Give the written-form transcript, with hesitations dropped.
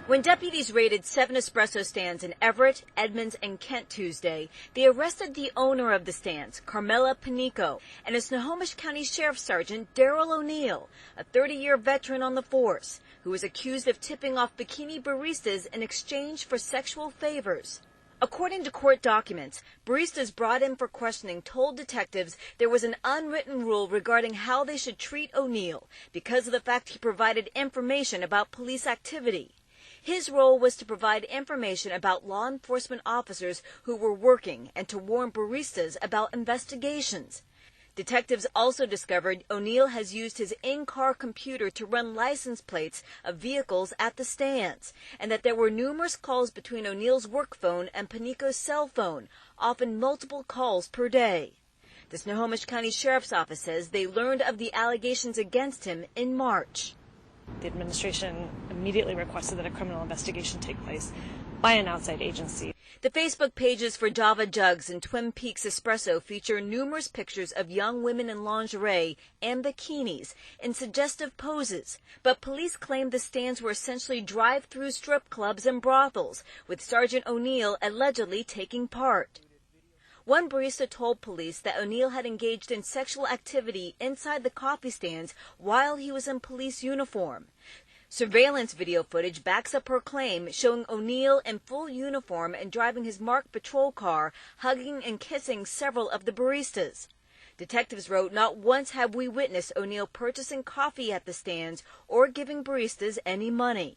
When deputies raided 7 espresso stands in Everett, Edmonds, and Kent Tuesday, they arrested the owner of the stands, Carmela Panico, and a Snohomish County Sheriff Sergeant Daryl O'Neill, a 30-year veteran on the force, who was accused of tipping off bikini baristas in exchange for sexual favors. According to court documents, baristas brought in for questioning told detectives there was an unwritten rule regarding how they should treat O'Neill because of the fact he provided information about police activity. His role was to provide information about law enforcement officers who were working and to warn baristas about investigations. Detectives also discovered O'Neill has used his in-car computer to run license plates of vehicles at the stands, and that there were numerous calls between O'Neill's work phone and Panico's cell phone, often multiple calls per day. The Snohomish County Sheriff's Office says they learned of the allegations against him in March. The administration immediately requested that a criminal investigation take place by an outside agency. The Facebook pages for Java Jugs and Twin Peaks Espresso feature numerous pictures of young women in lingerie and bikinis in suggestive poses, but police claim the stands were essentially drive-through strip clubs and brothels, with Sergeant O'Neill allegedly taking part. One barista told police that O'Neill had engaged in sexual activity inside the coffee stands while he was in police uniform. Surveillance video footage backs up her claim, showing O'Neill in full uniform and driving his marked patrol car, hugging and kissing several of the baristas. Detectives wrote, "Not once have we witnessed O'Neill purchasing coffee at the stands or giving baristas any money."